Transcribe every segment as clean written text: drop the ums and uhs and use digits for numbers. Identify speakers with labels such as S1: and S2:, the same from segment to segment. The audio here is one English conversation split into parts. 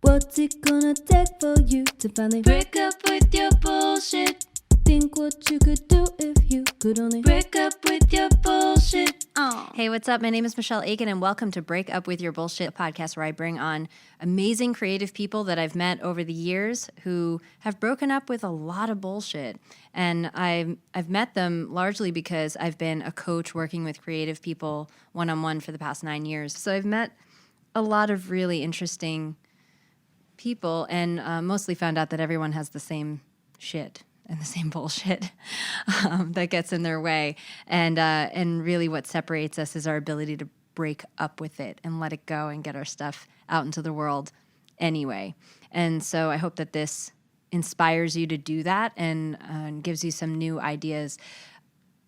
S1: What's it gonna take for you to finally break up with your bullshit? Think what you could do if you could only break up with your bullshit.
S2: Hey, what's up? My name is Michelle Akin, and welcome to Break Up With Your Bullshit podcast, where I bring on amazing creative people that I've met over the years who have broken up with a lot of bullshit. And I've met them largely because I've been a coach working with creative people one-on-one for the past 9 years. So I've met a lot of really interesting people and mostly found out that everyone has the same shit and the same bullshit that gets in their way. And really what separates us is our ability to break up with it and let it go and get our stuff out into the world anyway. And so I hope that this inspires you to do that and gives you some new ideas.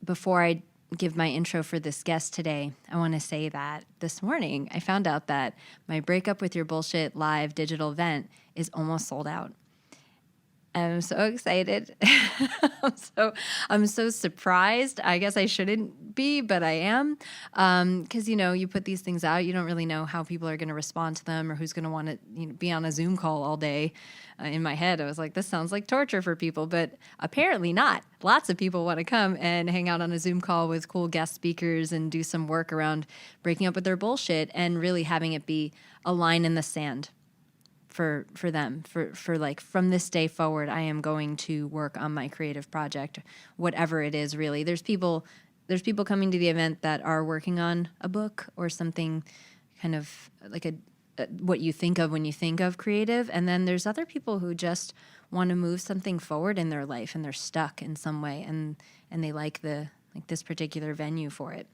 S2: Before I give my intro for this guest today, I want to say that this morning I found out that my Break Up With Your Bullshit live digital event is almost sold out. I'm so excited. I'm so surprised. I guess I shouldn't be, but I am. Because, you put these things out, you don't really know how people are going to respond to them or who's going to want to be on a Zoom call all day. In my head, I was like, this sounds like torture for people, but apparently not. Lots of people want to come and hang out on a Zoom call with cool guest speakers and do some work around breaking up with their bullshit and really having it be a line in the sand. For them, for like from this day forward, I am going to work on my creative project, whatever it is. Really, there's people coming to the event that are working on a book or something, kind of like what you think of when you think of creative, and then there's other people who just want to move something forward in their life and they're stuck in some way, and they like this particular venue for it.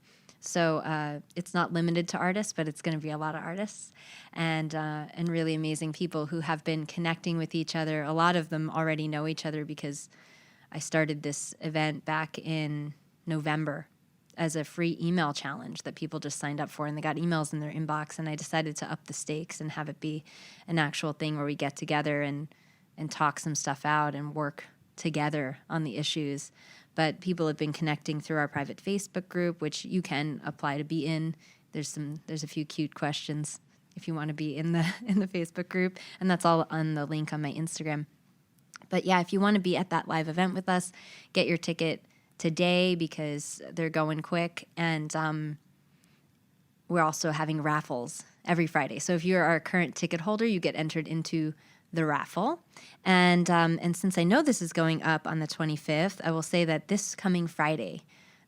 S2: So it's not limited to artists, but it's going to be a lot of artists and really amazing people who have been connecting with each other. A lot of them already know each other because I started this event back in November as a free email challenge that people just signed up for, and they got emails in their inbox, and I decided to up the stakes and have it be an actual thing where we get together and talk some stuff out and work together on the issues. But people have been connecting through our private Facebook group, which you can apply to be in. There's a few cute questions if you want to be in the Facebook group, and that's all on the link on my Instagram. But yeah, if you want to be at that live event with us, get your ticket today because they're going quick. And we're also having raffles every Friday. So if you're our current ticket holder, you get entered into the raffle. And since I know this is going up on the 25th, I will say that this coming Friday,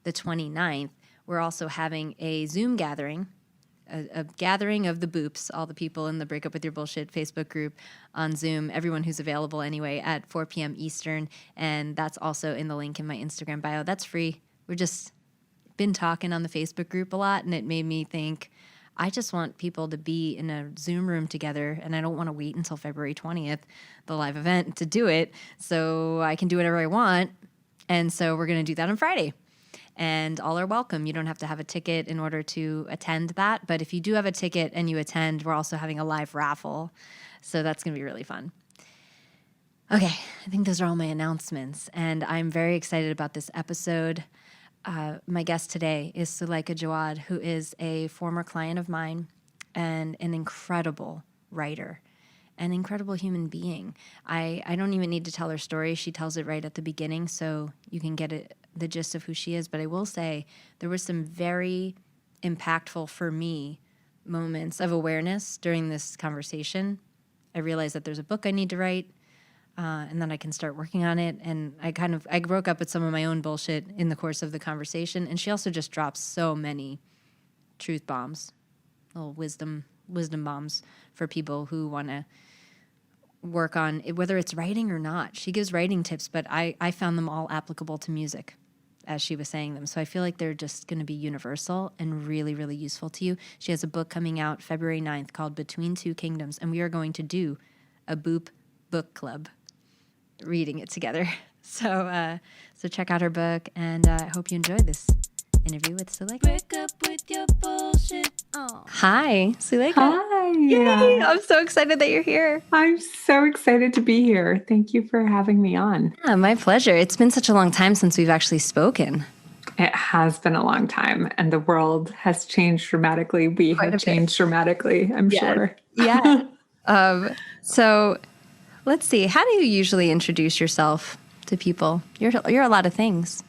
S2: the 29th, we're also having a Zoom gathering, a gathering of the boops, all the people in the Break Up With Your Bullshit Facebook group on Zoom, everyone who's available anyway, at 4 p.m. Eastern. And that's also in the link in my Instagram bio. That's free. We're just been talking on the Facebook group a lot, and it made me think, I just want people to be in a Zoom room together, and I don't want to wait until February 20th, the live event, to do it, so I can do whatever I want. And so we're going to do that on Friday. And all are welcome. You don't have to have a ticket in order to attend that. But if you do have a ticket and you attend, we're also having a live raffle. So that's going to be really fun. Okay, I think those are all my announcements. And I'm very excited about this episode. My guest today is Suleika Jaouad, who is a former client of mine and an incredible writer, an incredible human being. I don't even need to tell her story. She tells it right at the beginning, so you can get the gist of who she is. But I will say there were some very impactful for me moments of awareness during this conversation. I realized that there's a book I need to write. And then I can start working on it. And I broke up with some of my own bullshit in the course of the conversation. And she also just drops so many truth bombs, little wisdom bombs for people who want to work on it, whether it's writing or not. She gives writing tips, but I found them all applicable to music as she was saying them. So I feel like they're just going to be universal and really, really useful to you. She has a book coming out February 9th called Between Two Kingdoms. And we are going to do a Boop book club, reading it together. So check out her book, and I hope you enjoyed this interview with Suleika.
S1: Break up with your bullshit.
S2: Hi, Suleika.
S3: Hi.
S2: Yay! I'm so excited that you're here.
S3: I'm so excited to be here. Thank you for having me on.
S2: Yeah, my pleasure. It's been such a long time since we've actually spoken.
S3: It has been a long time, and the world has changed dramatically. We have changed dramatically, I'm sure.
S2: Yeah. So let's see. How do you usually introduce yourself to people? You're a lot of things.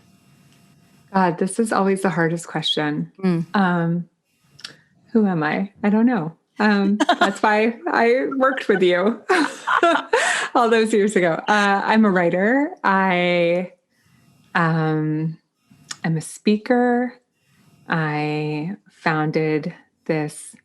S3: God, this is always the hardest question. Who am I? I don't know. That's why I worked with you all those years ago. I'm a writer. I am a speaker. I founded this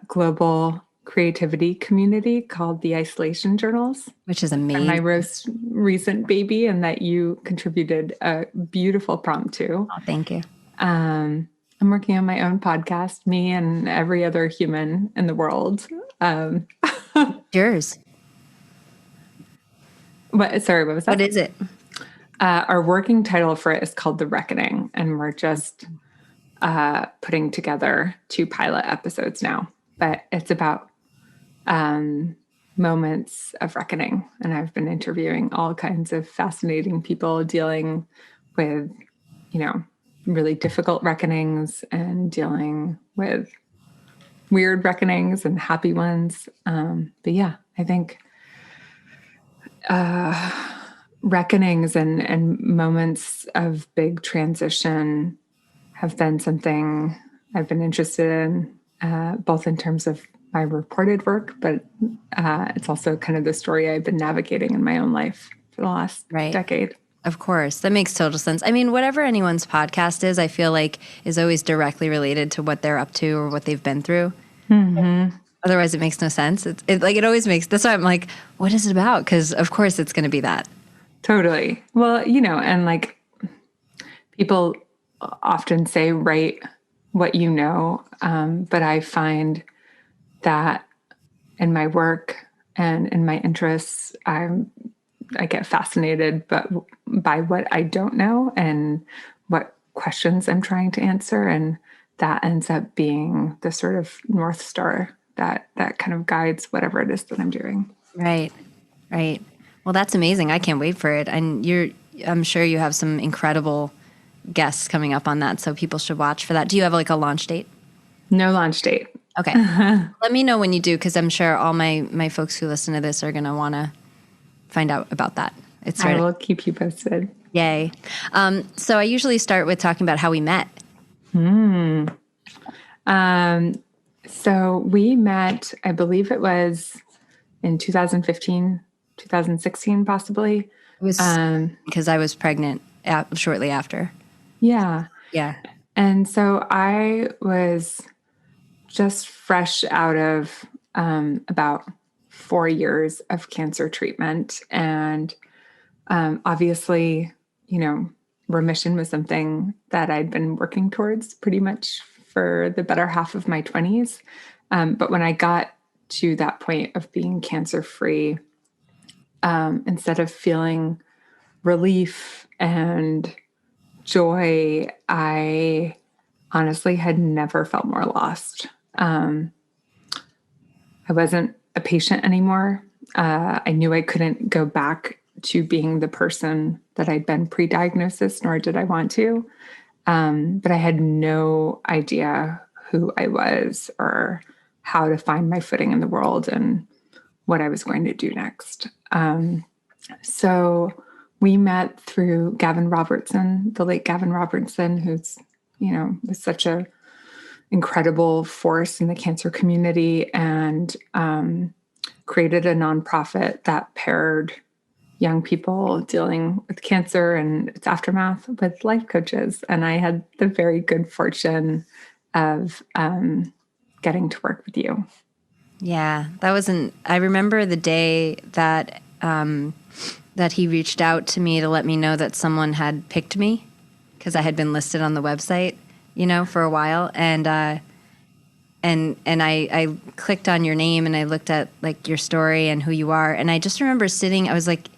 S3: global creativity community called the Isolation Journals,
S2: Which is
S3: and
S2: amazing.
S3: my most recent baby, and that you contributed a beautiful prompt to.
S2: Oh, thank you.
S3: I'm working on my own podcast, me and every other human in the world.
S2: Yours.
S3: What was that?
S2: What is it?
S3: Our working title for it is called The Reckoning, and we're just putting together 2 pilot episodes now. But it's about moments of reckoning, and I've been interviewing all kinds of fascinating people dealing with, really difficult reckonings and dealing with weird reckonings and happy ones. But yeah, I think reckonings and moments of big transition have been something I've been interested in, both in terms of my reported work, but it's also kind of the story I've been navigating in my own life for the last decade.
S2: Of course. That makes total sense. I mean, whatever anyone's podcast is, I feel like is always directly related to what they're up to or what they've been through.
S3: Mm-hmm.
S2: Otherwise, it makes no sense. It always makes, that's why I'm like, what is it about? Because of course it's going to be that.
S3: Totally. Well, and like people often say, write what you know. But I find that in my work and in my interests, I get fascinated by what I don't know and what questions I'm trying to answer. And that ends up being the sort of North Star that kind of guides whatever it is that I'm doing.
S2: Right. Well, that's amazing. I can't wait for it. And I'm sure you have some incredible guests coming up on that, so people should watch for that. Do you have like a launch date?
S3: No launch date.
S2: Okay. Let me know when you do, because I'm sure all my folks who listen to this are going to want to find out about that.
S3: I will keep you posted.
S2: Yay. So I usually start with talking about how we met.
S3: So we met, I believe it was in 2015, 2016, possibly.
S2: It was because I was pregnant shortly after.
S3: Yeah.
S2: Yeah.
S3: And so I was just fresh out of about 4 years of cancer treatment. And obviously, remission was something that I'd been working towards pretty much for the better half of my 20s. But when I got to that point of being cancer-free, instead of feeling relief and joy, I honestly had never felt more lost. I wasn't a patient anymore. I knew I couldn't go back to being the person that I'd been pre-diagnosis, nor did I want to. But I had no idea who I was or how to find my footing in the world and what I was going to do next. So we met through Gavin Robertson, the late Gavin Robertson, who's, was such a incredible force in the cancer community, and created a nonprofit that paired young people dealing with cancer and its aftermath with life coaches. And I had the very good fortune of getting to work with you.
S2: Yeah, I remember the day that that he reached out to me to let me know that someone had picked me, because I had been listed on the website, for a while. And I clicked on your name and I looked at like your story and who you are. And I just remember I was like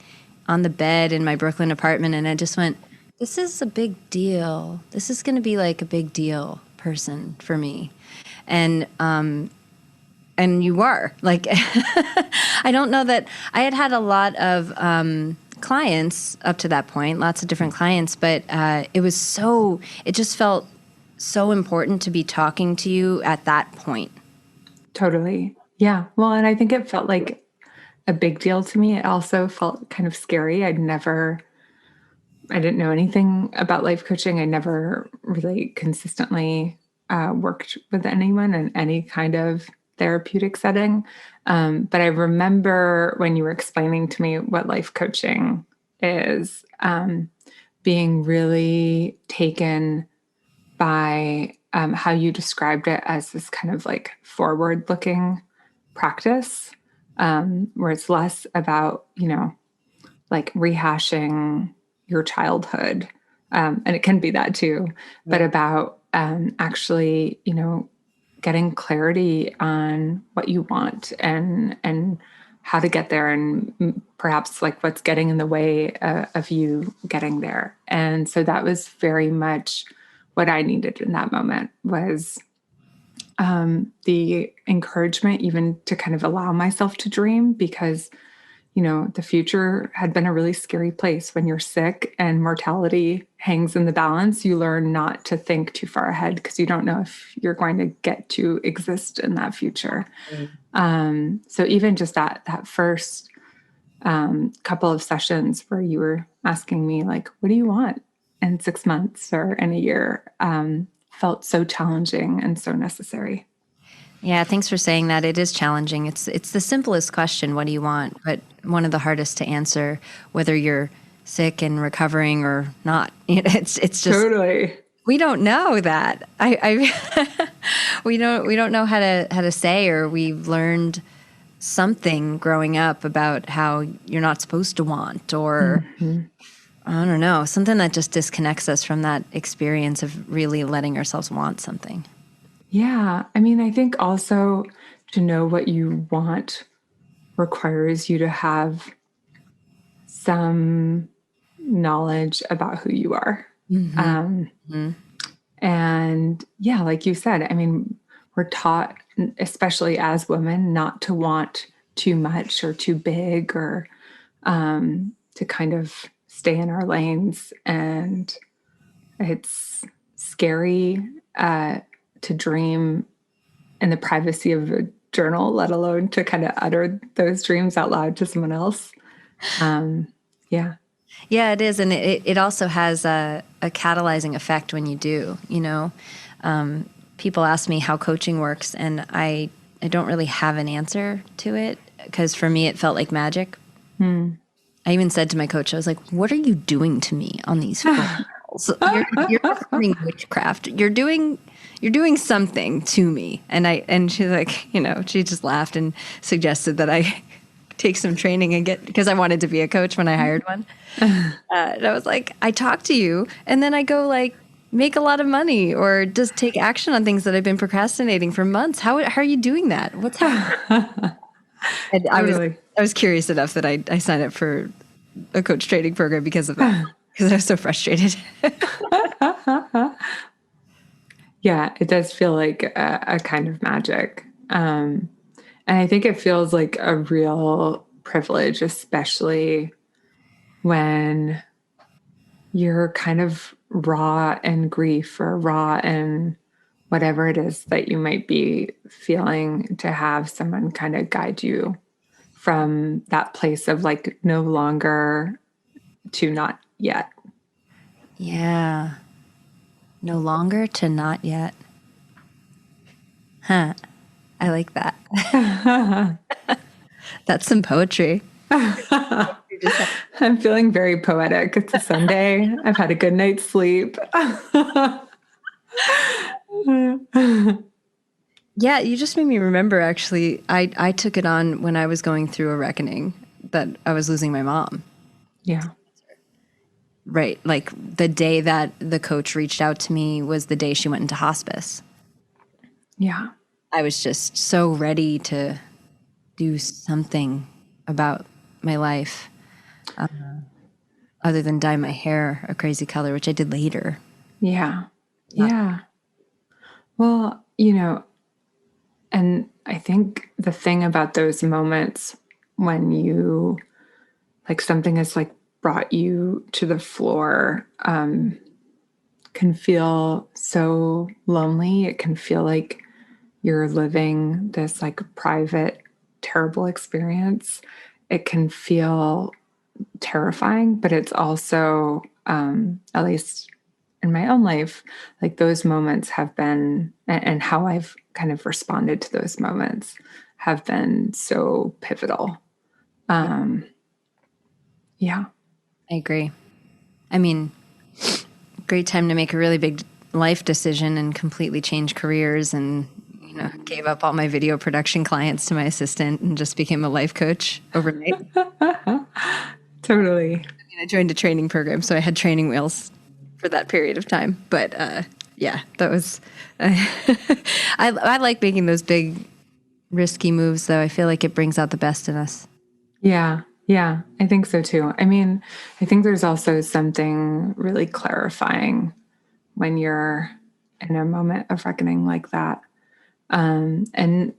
S2: on the bed in my Brooklyn apartment, and I just went, this is a big deal. This is going to be like a big deal person for me. And you are like, I don't know that I had a lot of clients up to that point, lots of different clients, but it just felt so important to be talking to you at that point.
S3: Totally. Yeah. Well, and I think it felt like a big deal to me. It also felt kind of scary. I didn't know anything about life coaching. I never really consistently worked with anyone in any kind of therapeutic setting. But I remember when you were explaining to me what life coaching is, being really taken by how you described it as this kind of like forward looking practice, where it's less about, like rehashing your childhood. And it can be that too, but about actually, getting clarity on what you want and how to get there, and perhaps like what's getting in the way of you getting there. And so that was very much what I needed in that moment, was the encouragement even to kind of allow myself to dream, because the future had been a really scary place. When you're sick and mortality hangs in the balance, you learn not to think too far ahead because you don't know if you're going to get to exist in that future. So even just that first couple of sessions where you were asking me, like, what do you want in 6 months or in a year, felt so challenging and so necessary.
S2: Yeah, thanks for saying that. It is challenging. It's the simplest question, what do you want? But one of the hardest to answer, whether you're sick and recovering or not. It's just
S3: Totally.
S2: we don't know that. We don't know how to say, or we've learned something growing up about how you're not supposed to want, or I don't know, something that just disconnects us from that experience of really letting ourselves want something.
S3: Yeah. I mean, I think also to know what you want requires you to have some knowledge about who you are. And yeah, like you said, I mean, we're taught, especially as women, not to want too much or too big, or to kind of stay in our lanes. And it's scary to dream in the privacy of a journal, let alone to kind of utter those dreams out loud to someone else. Yeah.
S2: Yeah, it is. And it also has a catalyzing effect when you do, people ask me how coaching works, and I don't really have an answer to it, because for me, it felt like magic. I even said to my coach, I was like, what are you doing to me on these phone calls? You're performing witchcraft. You're doing something to me. And she's like, she just laughed and suggested that I take some training and because I wanted to be a coach when I hired one. And I was like, I talk to you and then I go like make a lot of money or just take action on things that I've been procrastinating for months. How are you doing that? What's happening? And I was curious enough that I signed up for a coach training program because of that, because I was so frustrated.
S3: Yeah, it does feel like a kind of magic. And I think it feels like a real privilege, especially when you're kind of raw in grief or raw in whatever it is that you might be feeling, to have someone kind of guide you from that place of like no longer to not yet.
S2: Yeah. No longer to not yet. Huh. I like that. That's some poetry.
S3: I'm feeling very poetic. It's a Sunday. I've had a good night's sleep.
S2: Yeah, you just made me remember, actually, I took it on when I was going through a reckoning that I was losing my mom.
S3: Yeah.
S2: Right. Like the day that the coach reached out to me was the day she went into hospice.
S3: Yeah.
S2: I was just so ready to do something about my life, other than dye my hair a crazy color, which I did later.
S3: Yeah. Yeah. Well, and I think the thing about those moments when you, like, something has like brought you to the floor, can feel so lonely. It can feel like you're living this like private, terrible experience, it can feel terrifying, but it's also, at least in my own life, like those moments have been, and how I've kind of responded to those moments have been so pivotal. Yeah.
S2: I agree. I mean, great time to make a really big life decision and completely change careers, and gave up all my video production clients to my assistant and just became a life coach overnight.
S3: Totally.
S2: I joined a training program, so I had training wheels for that period of time. But yeah, that was. I like making those big, risky moves, though. I feel like it brings out the best in us.
S3: Yeah. Yeah, I think so too. I mean, I think there's also something really clarifying when you're in a moment of reckoning like that. And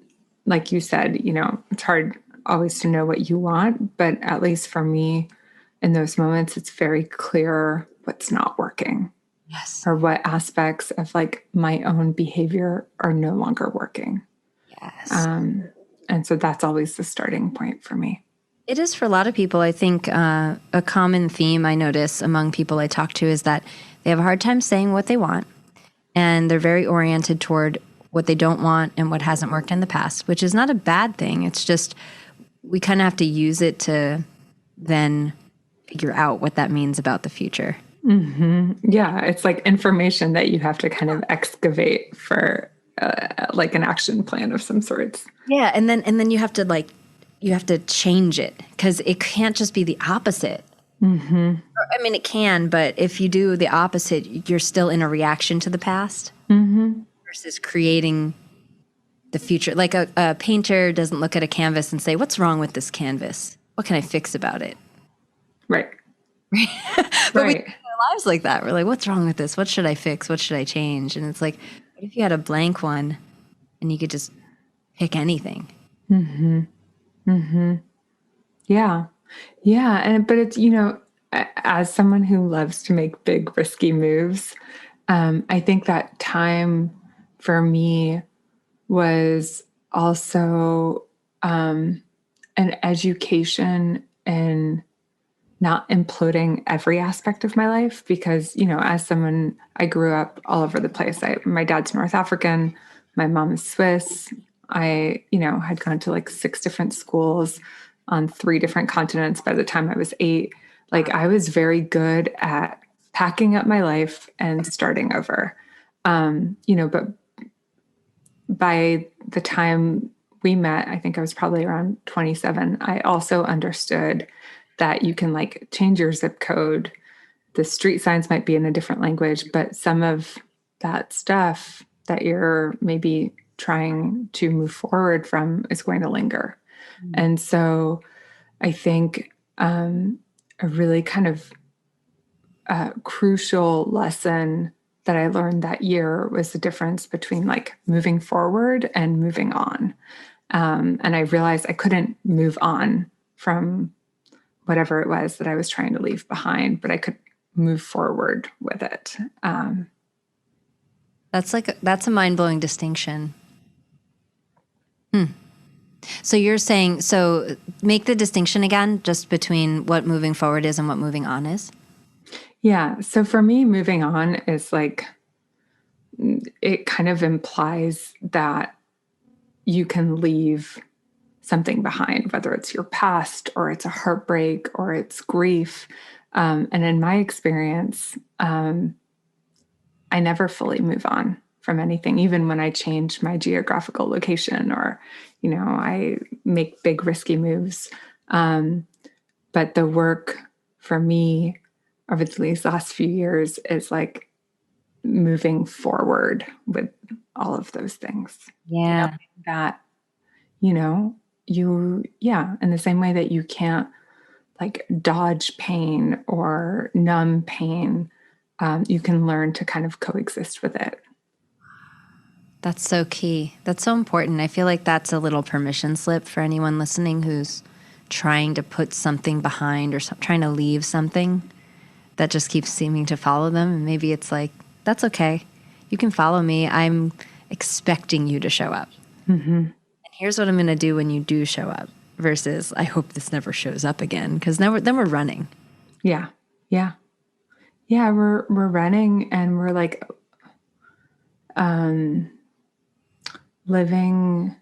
S3: like you said, it's hard always to know what you want, but at least for me, in those moments, it's very clear what's not working.
S2: Yes.
S3: Or what aspects of like my own behavior are no longer working.
S2: Yes.
S3: And so that's always the starting point for me.
S2: It is for a lot of people. I think a common theme I notice among people I talk to is that they have a hard time saying what they want, and they're very oriented toward what they don't want and what hasn't worked in the past, which is not a bad thing. It's just we kind of have to use it to then figure out what that means about the future.
S3: Mm-hmm. Yeah, it's like information that you have to kind of excavate for like an action plan of some sorts.
S2: Yeah, and then you have to change it, because it can't just be the opposite.
S3: Mm-hmm.
S2: I mean, it can, but if you do the opposite, you're still in a reaction to the past versus creating the future. Like a painter doesn't look at a canvas and say, "What's wrong with this canvas? What can I fix about it?"
S3: Right.
S2: But we live our lives like that. We're like, "What's wrong with this? What should I fix? What should I change?" And it's like, what if you had a blank one and you could just pick anything?
S3: Mm-hmm. Mm-hmm. Yeah. Yeah. But it's, as someone who loves to make big, risky moves, I think that time for me was also an education in not imploding every aspect of my life, because, as someone, I grew up all over the place. My dad's North African, my mom is Swiss. I, had gone to like 6 different schools on 3 different continents by the time I was 8. Like I was very good at packing up my life and starting over. But by the time we met, I think I was probably around 27. I also understood that you can like change your zip code. The street signs might be in a different language, but some of that stuff that you're maybe trying to move forward from is going to linger. Mm-hmm. And so I think a really kind of crucial lesson that I learned that year was the difference between like moving forward and moving on. And I realized I couldn't move on from whatever it was that I was trying to leave behind, but I could move forward with it.
S2: That's a mind-blowing distinction. So you're saying, make the distinction again, just between what moving forward is and what moving on is.
S3: Yeah. So for me, moving on is like, it kind of implies that you can leave something behind, whether it's your past or it's a heartbreak or it's grief. And in my experience, I never fully move on from anything, even when I change my geographical location or, I make big risky moves. But the work for me over these last few years is like moving forward with all of those things.
S2: Yeah.
S3: That, in the same way that you can't like dodge pain or numb pain, you can learn to kind of coexist with it.
S2: That's so key. That's so important. I feel like that's a little permission slip for anyone listening who's trying to put something behind or trying to leave something that just keeps seeming to follow them. And maybe it's like, that's okay. You can follow me. I'm expecting you to show up.
S3: Mm-hmm.
S2: And here's what I'm going to do when you do show up versus I hope this never shows up again. Because then we're running.
S3: Yeah. Yeah. Yeah. We're running and we're like, living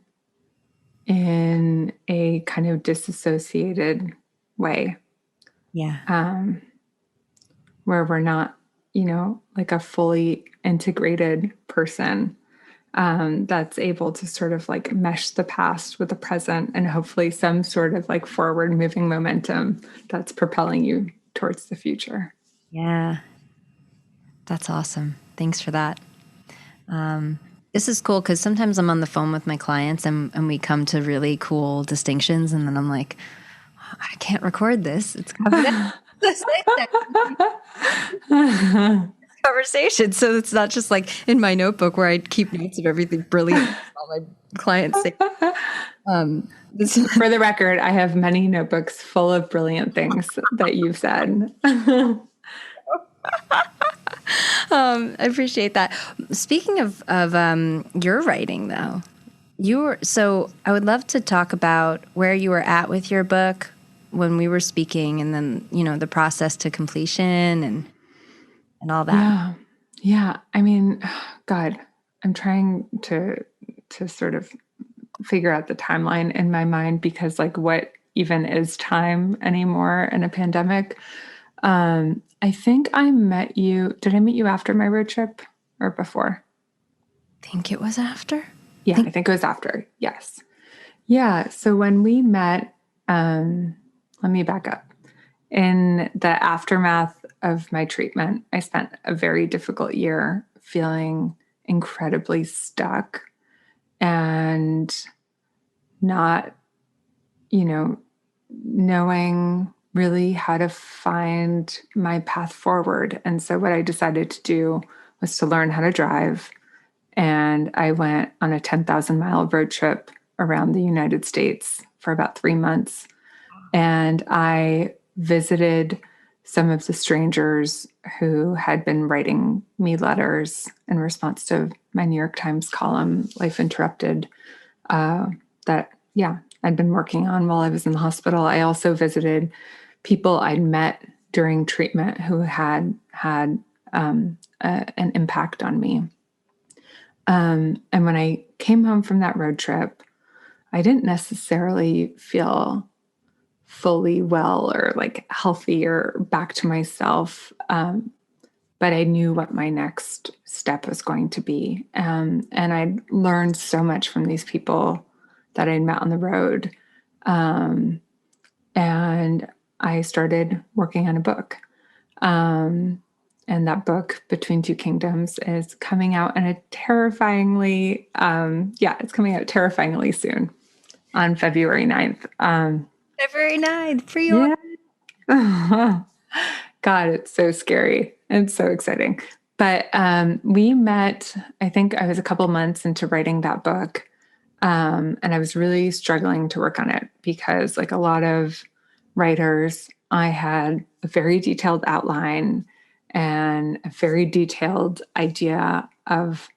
S3: in a kind of disassociated way.
S2: Yeah.
S3: Where we're not, like a fully integrated person that's able to sort of like mesh the past with the present and hopefully some sort of like forward moving momentum that's propelling you towards the future.
S2: Yeah. That's awesome. Thanks for that. This is cool because sometimes I'm on the phone with my clients and we come to really cool distinctions. And then I'm like, I can't record this. It's conversation. So it's not just like in my notebook where I keep notes of everything brilliant all my clients say.
S3: For the record, I have many notebooks full of brilliant things that you've said.
S2: I appreciate that. Speaking of your writing, though, so I would love to talk about where you were at with your book when we were speaking, and then the process to completion and all that.
S3: Yeah. I mean, God, I'm trying to sort of figure out the timeline in my mind because, like, what even is time anymore in a pandemic? I think I met you. Did I meet you after my road trip or before?
S2: I think it was after.
S3: Yeah, I think it was after. Yes. Yeah. So when we met, let me back up. In the aftermath of my treatment, I spent a very difficult year feeling incredibly stuck and not, knowing really how to find my path forward. And so what I decided to do was to learn how to drive. And I went on a 10,000-mile road trip around the United States for about 3 months. And I visited some of the strangers who had been writing me letters in response to my New York Times column, Life Interrupted, that I'd been working on while I was in the hospital. I also visited people I'd met during treatment who had an impact on me. And when I came home from that road trip, I didn't necessarily feel fully well or like healthy or back to myself. But I knew what my next step was going to be. And I learned so much from these people that I'd met on the road. And I started working on a book. And that book, Between Two Kingdoms, is coming out in a terrifyingly, it's coming out terrifyingly soon on February 9th.
S2: February 9th, pre-order.
S3: Yeah. God, it's so scary. It's so exciting. But we met, I think I was a couple months into writing that book. And I was really struggling to work on it because, like a lot of writers, I had a very detailed outline and a very detailed idea of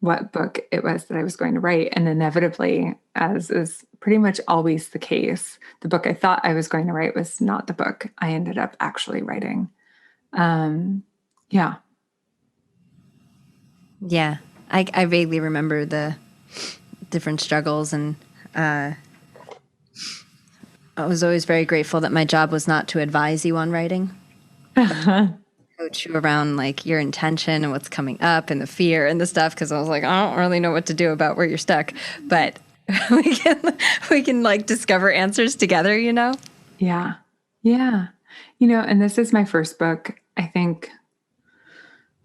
S3: what book it was that I was going to write. And inevitably, as is pretty much always the case, the book I thought I was going to write was not the book I ended up actually writing. Yeah.
S2: I vaguely remember the different struggles, and I was always very grateful that my job was not to advise you on writing. Coach you around like your intention and what's coming up and the fear and the stuff, because I was like, I don't really know what to do about where you're stuck, but we can like discover answers together,
S3: Yeah. And this is my first book. I think,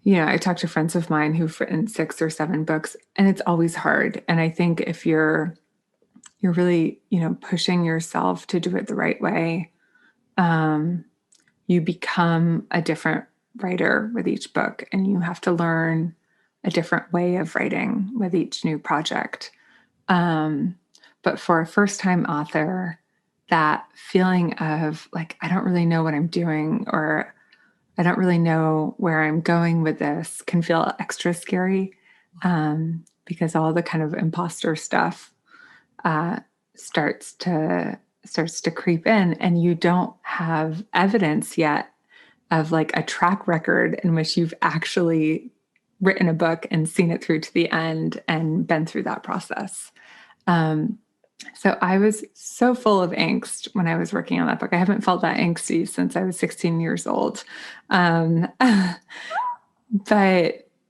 S3: I talk to friends of mine who've written 6 or 7 books, and it's always hard. And I think if you're really, pushing yourself to do it the right way, you become a different writer with each book, and you have to learn a different way of writing with each new project. But for a first-time author, that feeling of like, I don't really know what I'm doing, or I don't really know where I'm going with this, can feel extra scary, because all the kind of imposter stuff starts to creep in, and you don't have evidence yet of like a track record in which you've actually written a book and seen it through to the end and been through that process. So I was so full of angst when I was working on that book. I haven't felt that angsty since I was 16 years old. But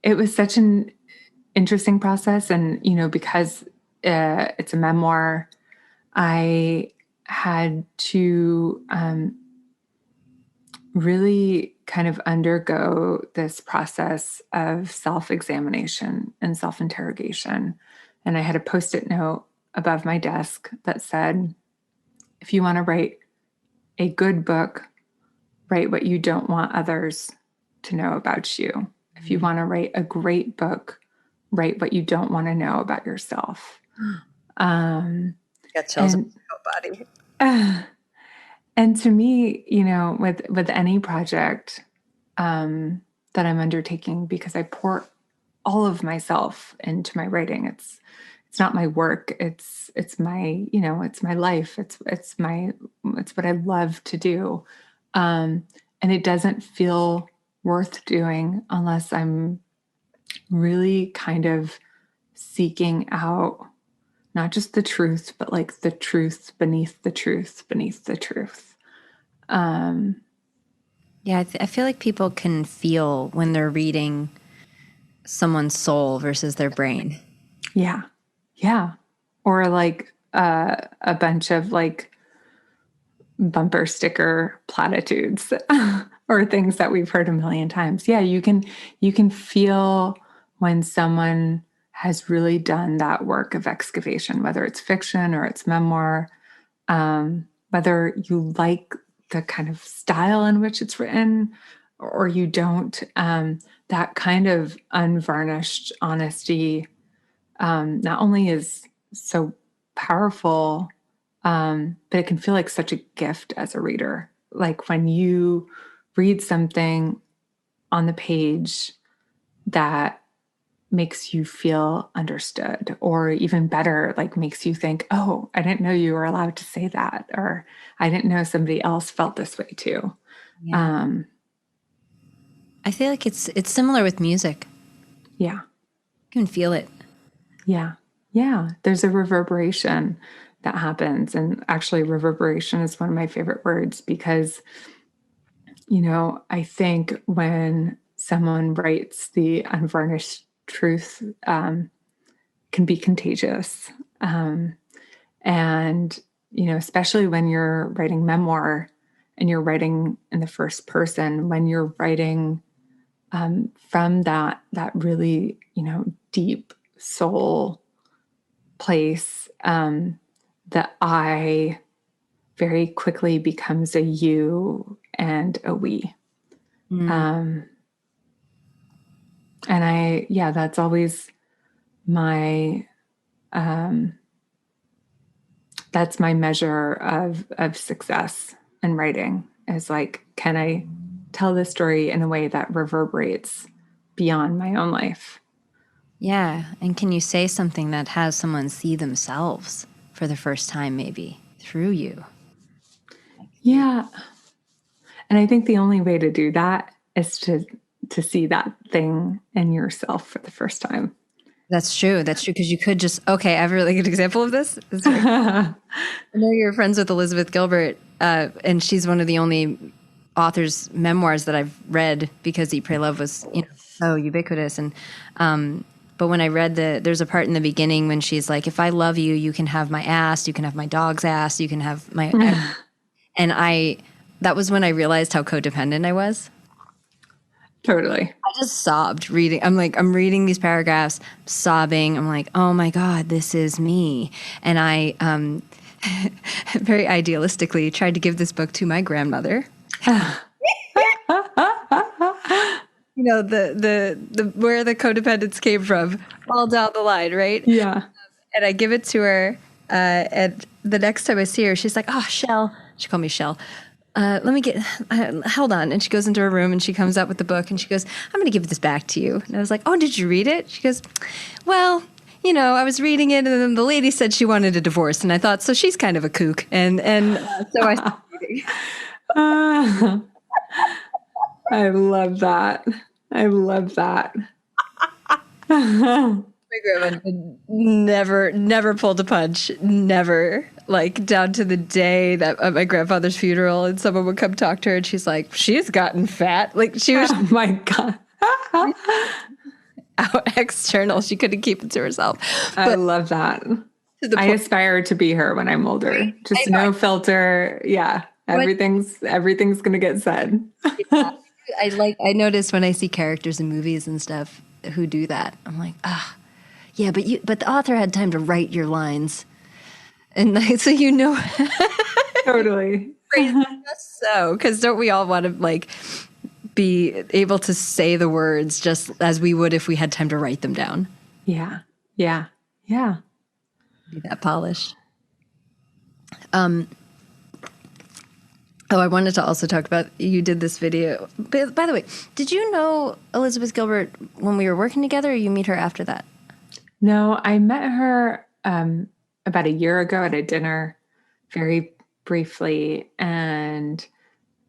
S3: it was such an interesting process. And, because it's a memoir, I had to really kind of undergo this process of self-examination and self-interrogation. And I had a Post-it note above my desk that said, if you want to write a good book, write what you don't want others to know about you. If you want to write a great book, write what you don't want to know about yourself.
S4: Got chills in my body.
S3: And to me, with any project that I'm undertaking, because I pour all of myself into my writing, it's not my work. It's my, it's my life. It's what I love to do. And it doesn't feel worth doing unless I'm really kind of seeking out not just the truth, but like the truth beneath the truth beneath the truth.
S2: Yeah, I feel like people can feel when they're reading someone's soul versus their brain.
S3: Yeah. Yeah. Or like a bunch of like bumper sticker platitudes or things that we've heard a million times. Yeah, you can feel when someone has really done that work of excavation, whether it's fiction or it's memoir, whether you like the kind of style in which it's written or you don't, that kind of unvarnished honesty not only is so powerful, but it can feel like such a gift as a reader. Like when you read something on the page that makes you feel understood, or even better, like makes you think, oh, I didn't know you were allowed to say that, or I didn't know somebody else felt this way too.
S2: Yeah. I feel like it's similar with music.
S3: Yeah.
S2: You can feel it.
S3: Yeah. Yeah. There's a reverberation that happens. And actually, reverberation is one of my favorite words because, I think when someone writes the unvarnished truth, can be contagious. And, especially when you're writing memoir and you're writing in the first person, when you're writing from that really, deep soul place, the I very quickly becomes a you and a we. And that's always that's my measure of success in writing, is like, can I tell the story in a way that reverberates beyond my own life?
S2: Yeah. And can you say something that has someone see themselves for the first time, maybe through you?
S3: Yeah. And I think the only way to do that is to see that thing in yourself for the first time.
S2: That's true. That's true. Because you could just, okay, I have a really good example of this. I know you're friends with Elizabeth Gilbert, and she's one of the only authors' memoirs that I've read because Eat, Pray, Love was, so ubiquitous. And, but when I read there's a part in the beginning when she's like, if I love you, you can have my ass, you can have my dog's ass, you can have my, and that was when I realized how codependent I was.
S3: Totally.
S2: I just sobbed reading. I'm reading these paragraphs, sobbing. I'm like, oh my God, this is me. And I very idealistically tried to give this book to my grandmother. The where the codependence came from, all down the line, right?
S3: Yeah.
S2: And I give it to her, and the next time I see her, she's like, oh, Shell. She called me Shell. Let me get, hold on. And she goes into her room and she comes out with the book and she goes, I'm going to give this back to you. And I was like, oh, did you read it? She goes, well, I was reading it, and then the lady said she wanted a divorce, and I thought, so she's kind of a kook, and so I started reading.
S3: I love that. I love that.
S2: My grandma never pulled a punch. Never. Like down to the day that at my grandfather's funeral, and someone would come talk to her, and she's like, "She's gotten fat." Like she was.
S3: Oh my God.
S2: Out external. She couldn't keep it to herself.
S3: I love that. I aspire to be her when I'm older. Just no filter. Yeah. Everything's going to get said.
S2: I notice when I see characters in movies and stuff who do that, I'm like, yeah, but the author had time to write your lines. And so
S3: Totally.
S2: So, because don't we all want to like be able to say the words just as we would if we had time to write them down?
S3: Yeah. Yeah. Yeah.
S2: Be that polished. I wanted to also talk about, you did this video. By the way, did you know Elizabeth Gilbert when we were working together, or you meet her after that?
S3: No, I met her about a year ago at a dinner, very briefly. And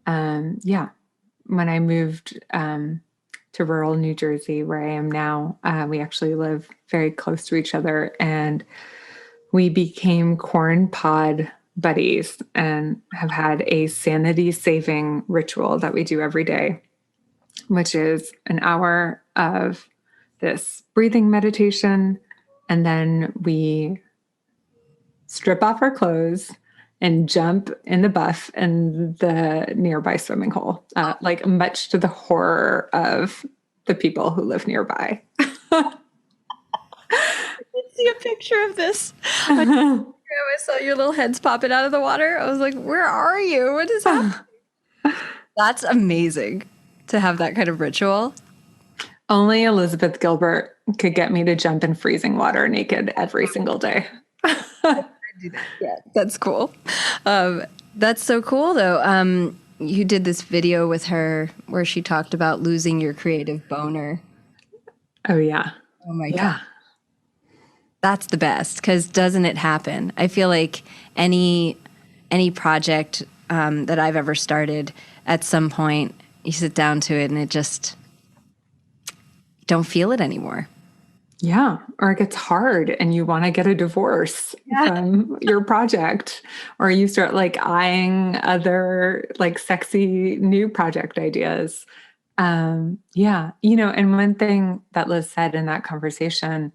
S3: when I moved to rural New Jersey, where I am now, we actually live very close to each other. And we became corn pod buddies and have had a sanity-saving ritual that we do every day, which is an hour of this breathing meditation. And then we strip off our clothes and jump in the buff in the nearby swimming hole, like much to the horror of the people who live nearby.
S2: I see a picture of this. I saw your little heads popping out of the water. I was like, where are you? What is happening? That's amazing to have that kind of ritual.
S3: Only Elizabeth Gilbert could get me to jump in freezing water naked every single day.
S2: Yeah, that's cool. That's so cool, though. You did this video with her where she talked about losing your creative boner.
S3: Oh, yeah.
S2: Oh, my God. That's the best, because doesn't it happen? I feel like any project that I've ever started, at some point, you sit down to it and it just don't feel it anymore.
S3: Yeah. Or it gets hard and you want to get a divorce from your project, or you start like eyeing other like sexy new project ideas. And one thing that Liz said in that conversation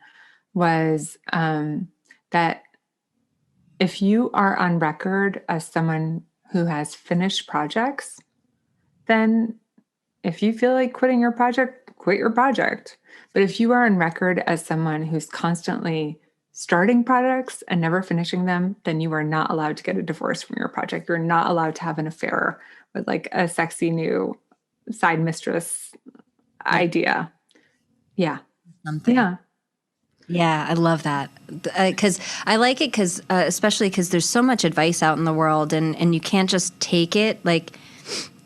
S3: was that if you are on record as someone who has finished projects, then if you feel like quitting your project, quit your project. But if you are on record as someone who's constantly starting projects and never finishing them, then you are not allowed to get a divorce from your project. You're not allowed to have an affair with like a sexy new side mistress idea. Yeah.
S2: Something.
S3: Yeah.
S2: Yeah, I love that, because I like it, because especially because there's so much advice out in the world, and you can't just take it. Like,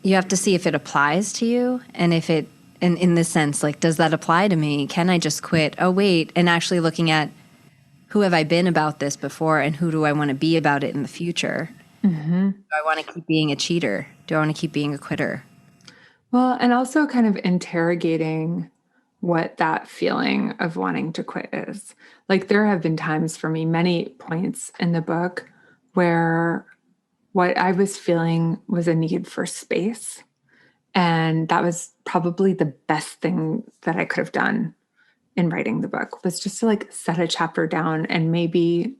S2: you have to see if it applies to you, and if it, in this sense, like, does that apply to me? Can I just quit? Oh, wait, and actually looking at who have I been about this before, and who do I want to be about it in the future? Mm-hmm. Do I want to keep being a cheater? Do I want to keep being a quitter?
S3: Well, and also kind of interrogating what that feeling of wanting to quit is. Like, there have been times for me, many points in the book, where what I was feeling was a need for space. And that was probably the best thing that I could have done in writing the book, was just to like set a chapter down and maybe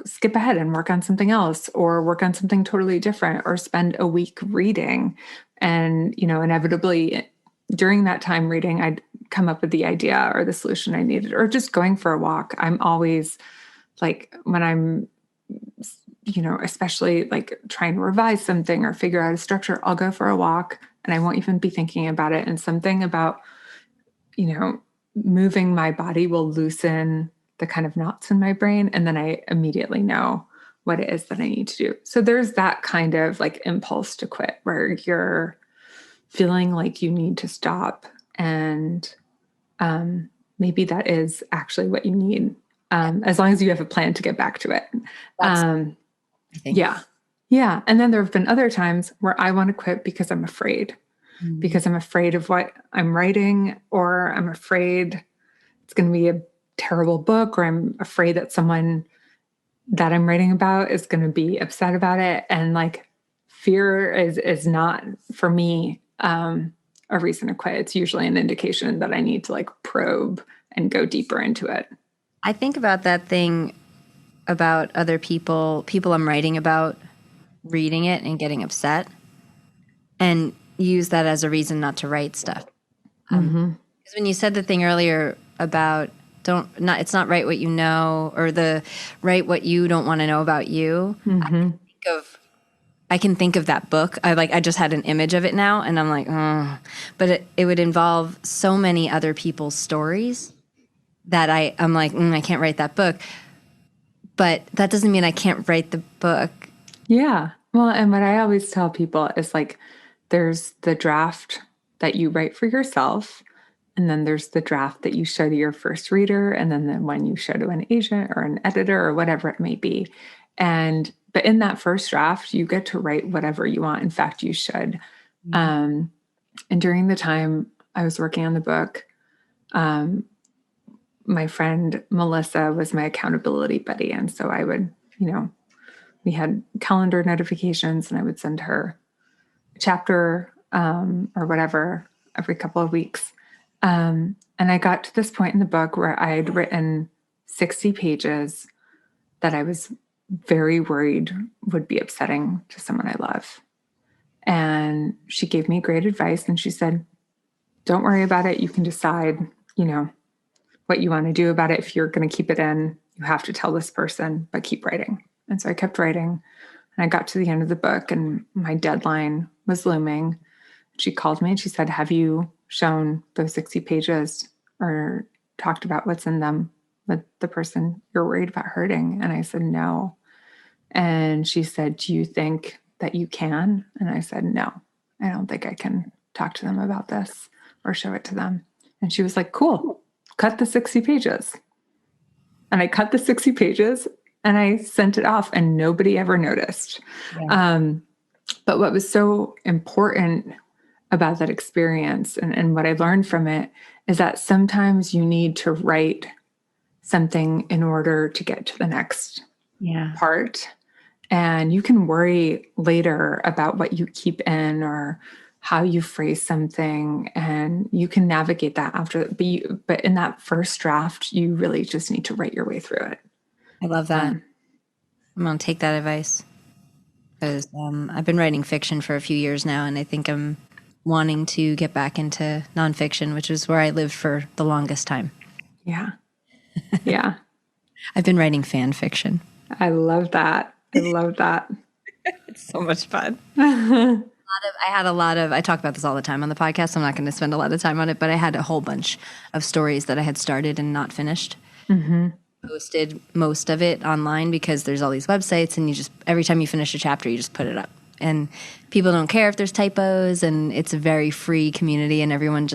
S3: skip ahead and work on something else, or work on something totally different, or spend a week reading. And, inevitably during that time reading, I'd come up with the idea or the solution I needed, or just going for a walk. I'm always like, when I'm, especially like trying to revise something or figure out a structure, I'll go for a walk and I won't even be thinking about it. And something about, moving my body will loosen the kind of knots in my brain. And then I immediately know what it is that I need to do. So there's that kind of like impulse to quit, where you're feeling like you need to stop and maybe that is actually what you need. As long as you have a plan to get back to it.
S2: I think.
S3: Yeah. Yeah. And then there have been other times where I want to quit because I'm afraid, because I'm afraid of what I'm writing, or I'm afraid it's going to be a terrible book, or I'm afraid that someone that I'm writing about is going to be upset about it. And like fear is not for me, a reason to quit. It's usually an indication that I need to like probe and go deeper into it.
S2: I think about that thing about other people I'm writing about reading it and getting upset, and use that as a reason not to write stuff. Because when you said the thing earlier about it's not write what you know, or the write what you don't want to know about you. I can think of that book. I just had an image of it now, and I'm like, but it would involve so many other people's stories that I'm like, I can't write that book. But that doesn't mean I can't write the book.
S3: Yeah. Well, and what I always tell people is like, there's the draft that you write for yourself, and then there's the draft that you show to your first reader, and then the one you show to an agent or an editor or whatever it may be. But in that first draft, you get to write whatever you want. In fact, you should. And during the time I was working on the book, my friend Melissa was my accountability buddy. And so I would, we had calendar notifications, and I would send her a chapter or whatever every couple of weeks. And I got to this point in the book where I had written 60 pages that I was very worried would be upsetting to someone I love. And she gave me great advice, and she said, don't worry about it. You can decide, what you want to do about it. If you're going to keep it in, you have to tell this person, but keep writing. And so I kept writing, and I got to the end of the book, and my deadline was looming. She called me and she said, have you shown those 60 pages or talked about what's in them with the person you're worried about hurting? And I said, no. And she said, do you think that you can? And I said, no, I don't think I can talk to them about this or show it to them. And she was like, cool, cut the 60 pages. And I cut the 60 pages and I sent it off, and nobody ever noticed. Yeah. But what was so important about that experience and what I learned from it is that sometimes you need to write something in order to get to the next part. And you can worry later about what you keep in or how you phrase something, and you can navigate that after. But in that first draft, you really just need to write your way through it.
S2: I love that. I'm going to take that advice, because I've been writing fiction for a few years now, and I think I'm wanting to get back into nonfiction, which is where I lived for the longest time.
S3: Yeah. Yeah.
S2: I've been writing fan fiction.
S3: I love that.
S2: It's so much fun. I talk about this all the time on the podcast. I'm not going to spend a lot of time on it, but I had a whole bunch of stories that I had started and not finished. Posted most of it online, because there's all these websites, and every time you finish a chapter, you just put it up. And people don't care if there's typos, and it's a very free community, and everyone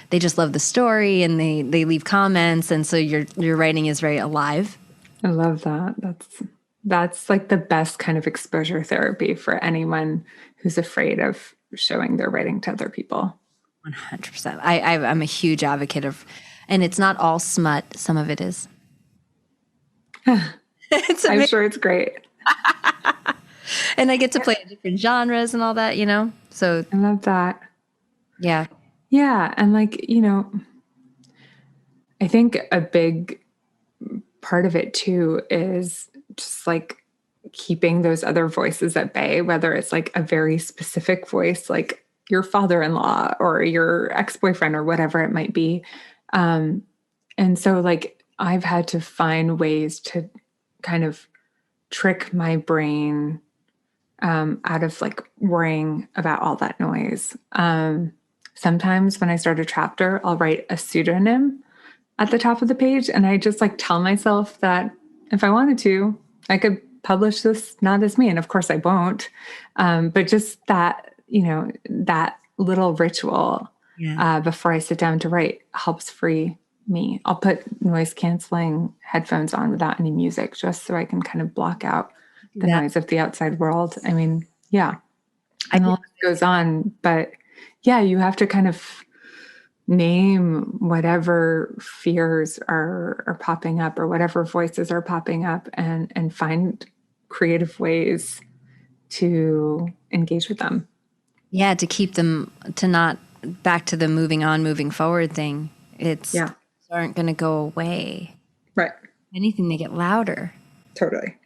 S2: they just love the story, and they leave comments, and so your writing is very alive.
S3: I love that. That's like the best kind of exposure therapy for anyone who's afraid of showing their writing to other people.
S2: 100%. I'm a huge advocate of, and it's not all smut. Some of it is.
S3: I'm sure it's great.
S2: And I get to play different genres and all that, So
S3: I love that.
S2: Yeah.
S3: Yeah. And I think a big part of it too is just like keeping those other voices at bay, whether it's like a very specific voice, like your father-in-law or your ex-boyfriend or whatever it might be. And so like I've had to find ways to kind of trick my brain out of like worrying about all that noise. Sometimes when I start a chapter, I'll write a pseudonym at the top of the page, and I just like tell myself that if I wanted to, I could publish this not as me. And of course I won't. But just that, that little ritual before I sit down to write helps free me. I'll put noise canceling headphones on without any music just so I can kind of block out the noise of the outside world. I mean, yeah. And the list goes on, but yeah, you have to kind of name whatever fears are popping up or whatever voices are popping up and find creative ways to engage with them.
S2: Yeah, to keep them, to not back to the moving on, moving forward thing. These aren't going to go away.
S3: Right.
S2: Anything, they get louder.
S3: Totally.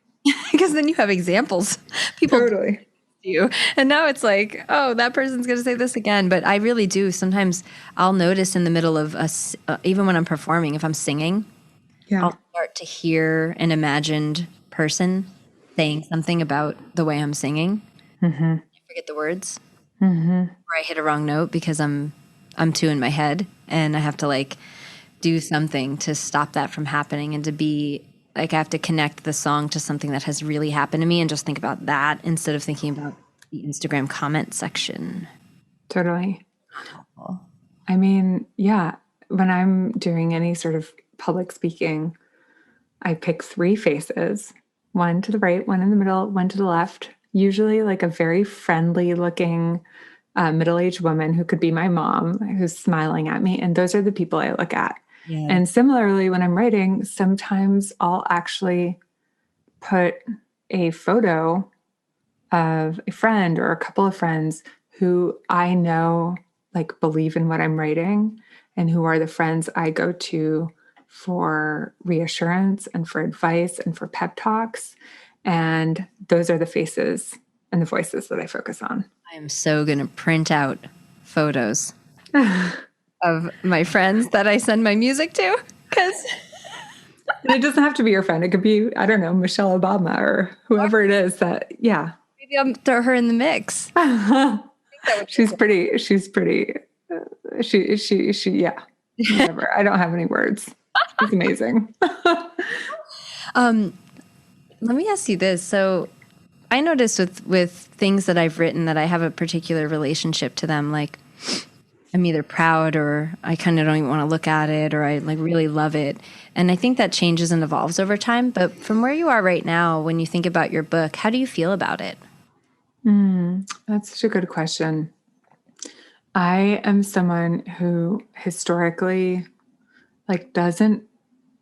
S2: Because then you have examples. People
S3: Totally.
S2: you. And now it's like, oh, that person's going to say this again. But I really do. Sometimes I'll notice in the middle of us, even when I'm performing, if I'm singing, I'll start to hear an imagined person saying something about the way I'm singing.
S3: Mm-hmm.
S2: I forget the words.
S3: Mm-hmm.
S2: Or I hit a wrong note because I'm too in my head, and I have to like do something to stop that from happening, and to be like, I have to connect the song to something that has really happened to me and just think about that instead of thinking about the Instagram comment section.
S3: Totally. I mean, yeah, when I'm doing any sort of public speaking, I pick 3 faces, one to the right, one in the middle, one to the left, usually like a very friendly looking middle-aged woman who could be my mom, who's smiling at me. And those are the people I look at. Yeah. And similarly, when I'm writing, sometimes I'll actually put a photo of a friend or a couple of friends who I know like believe in what I'm writing and who are the friends I go to for reassurance and for advice and for pep talks. And those are the faces and the voices that I focus on.
S2: I am so going to print out photos of my friends that I send my music to, because
S3: it doesn't have to be your friend. It could be, I don't know, Michelle Obama or whoever it is that, yeah.
S2: Maybe I'll throw her in the mix.
S3: She's pretty, yeah, whatever. I don't have any words. It's amazing.
S2: Let me ask you this. So I noticed with things that I've written that I have a particular relationship to them. Like I'm either proud or I kind of don't even want to look at it, or I like really love it. And I think that changes and evolves over time. But from where you are right now, when you think about your book, how do you feel about it?
S3: That's such a good question. I am someone who historically like doesn't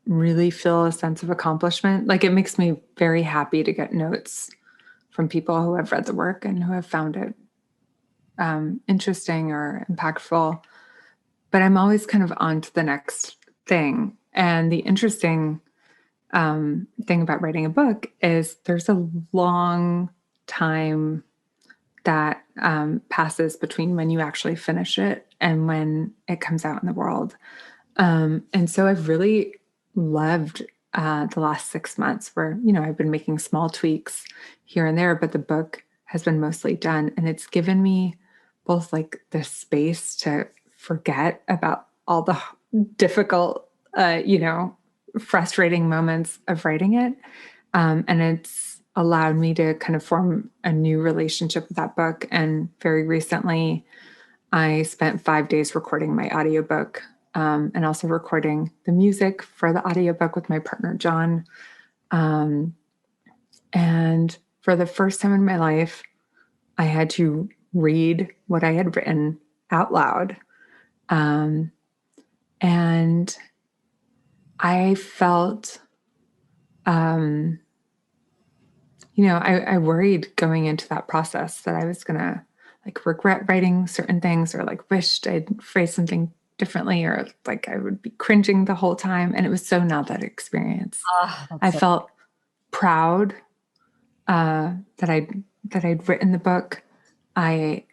S3: really feel a sense of accomplishment. Like it makes me very happy to get notes from people who have read the work and who have found it interesting or impactful. But I'm always kind of on to the next thing. And the interesting thing about writing a book is there's a long time that passes between when you actually finish it and when it comes out in the world. And so I've really loved the last 6 months where, you know, I've been making small tweaks here and there, but the book has been mostly done. And it's given me both like the space to forget about all the difficult, frustrating moments of writing it. And it's allowed me to kind of form a new relationship with that book. And very recently, I spent 5 days recording my audiobook, and also recording the music for the audiobook with my partner, John. And for the first time in my life, I had to read what I had written out loud. And I felt, I worried going into that process that I was going to like regret writing certain things or like wished I'd phrased something differently or like I would be cringing the whole time. And it was so not that experience. I felt proud that I'd written the book. I